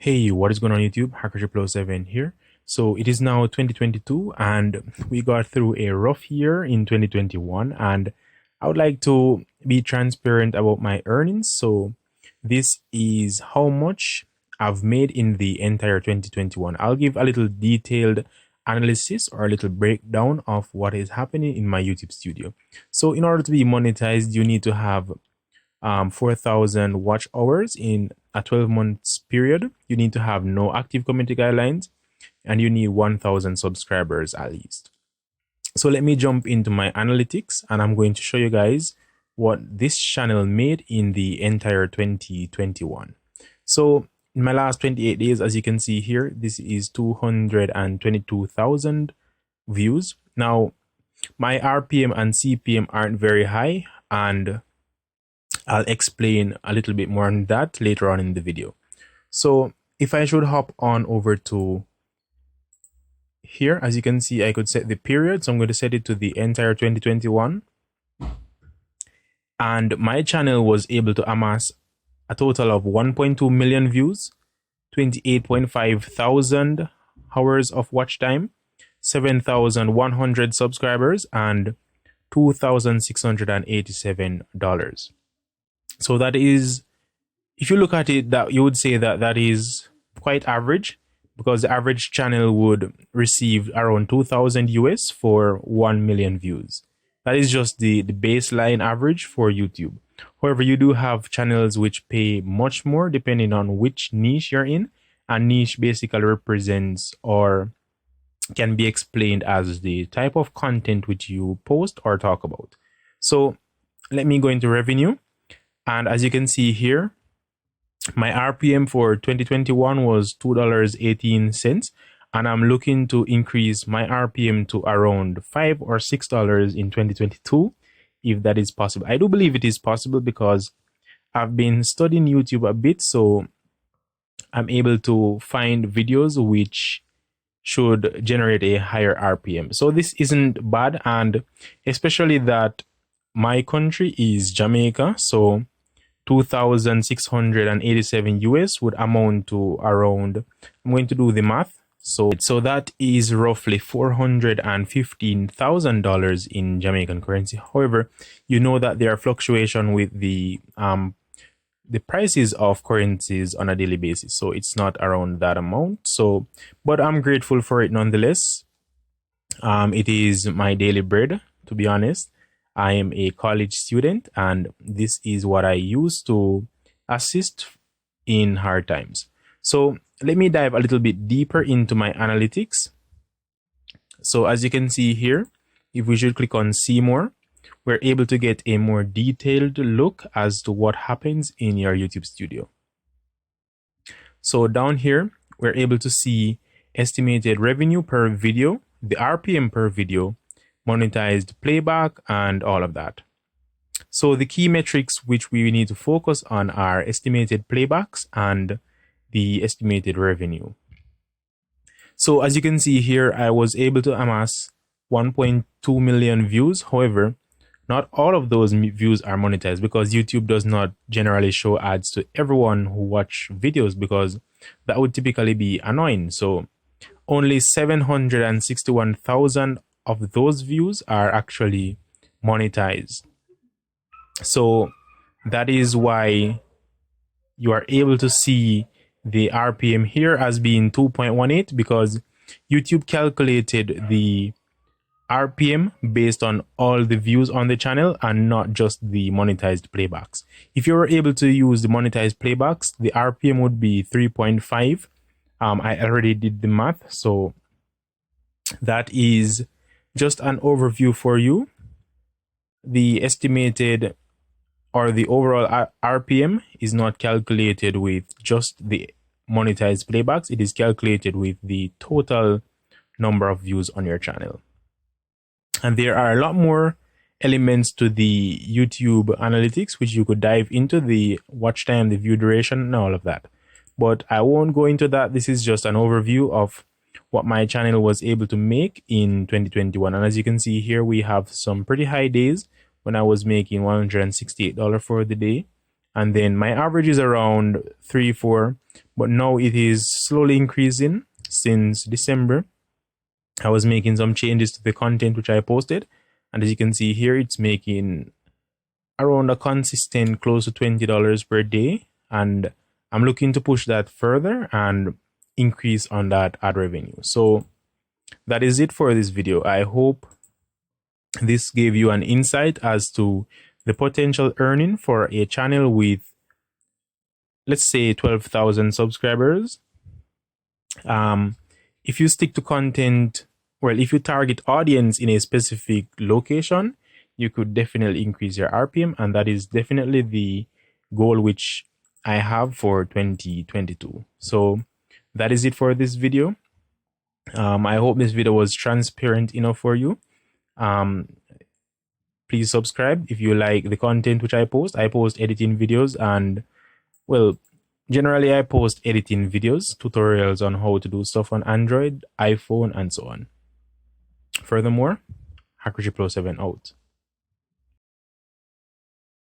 Hey, what is going on YouTube? Hacker7 here. So it is now 2022 and we got through a rough year in 2021, and I would like to be transparent about my earnings. So this is how much I've made in the entire 2021. I'll give a little detailed analysis or a little breakdown of what is happening in my YouTube studio. So in order to be monetized, you need to have 4,000 watch hours in a 12 months period. You need to have no active community guidelines, and you need 1,000 subscribers at least. So let me jump into my analytics, and I'm going to show you guys what this channel made in the entire 2021. So in my last 28 days, as you can see here, this is 222,000 views. Now my RPM and CPM aren't very high, and I'll explain a little bit more on that later on in the video. So if I should hop on over to here, as you can see, I could set the period. So I'm going to set it to the entire 2021. And my channel was able to amass a total of 1.2 million views, 28.5 thousand hours of watch time, 7,100 subscribers, and $2,687. So that is, if you look at it, that you would say that that is quite average, because the average channel would receive around 2,000 US for 1 million views. That is just the baseline average for YouTube. However, you do have channels which pay much more depending on which niche you're in. And niche basically represents, or can be explained as, the type of content which you post or talk about. So let me go into revenue. And as you can see here, my RPM for 2021 was $2.18, and I'm looking to increase my RPM to around $5 or $6 in 2022, if that is possible. I do believe it is possible because I've been studying YouTube a bit, so I'm able to find videos which should generate a higher RPM. So this isn't bad, and especially that my country is Jamaica, so 2,687 US would amount to around, I'm going to do the math, so that is roughly $415,000 in Jamaican currency. However, you know that there are fluctuations with the prices of currencies on a daily basis, so it's not around that amount. So, but I'm grateful for it nonetheless. It is my daily bread, to be honest. I am a college student, and this is what I use to assist in hard times. So let me dive a little bit deeper into my analytics. So as you can see here, if we should click on see more, we're able to get a more detailed look as to what happens in your YouTube studio. So down here, we're able to see estimated revenue per video, the RPM per video, monetized playback, and all of that. So the key metrics which we need to focus on are estimated playbacks and the estimated revenue. So as you can see here, I was able to amass 1.2 million views. However, not all of those views are monetized, because YouTube does not generally show ads to everyone who watch videos, because that would typically be annoying. So only 761,000 of those views are actually monetized. So that is why you are able to see the RPM here as being 2.18, because YouTube calculated the RPM based on all the views on the channel and not just the monetized playbacks. If you were able to use the monetized playbacks, the RPM would be 3.5. I already did the math, so that is just an overview for you. The estimated or the overall RPM is not calculated with just the monetized playbacks. It is calculated with the total number of views on your channel. And there are a lot more elements to the YouTube analytics which you could dive into, the watch time, the view duration, and all of that. But I won't go into that. This is just an overview of what my channel was able to make in 2021. And as you can see here, we have some pretty high days when I was making $168 for the day. and then my average is around 3-4, but now it is slowly increasing since December. I was making some changes to the content which I posted, and as you can see here, it's making around a consistent close to $20 per day, and I'm looking to push that further and increase on that ad revenue. So that is it for this video. I hope this gave you an insight as to the potential earning for a channel with, let's say, 12,000 subscribers. If you stick to content, well, if you target audience in a specific location, you could definitely increase your RPM, and that is definitely the goal which I have for 2022. So that is it for this video. I hope this video was transparent enough for you. Please subscribe if you like the content which I post. I post editing videos, and well, generally I post editing videos, tutorials on how to do stuff on Android, iPhone, and so on. Furthermore, Hacker 7 out.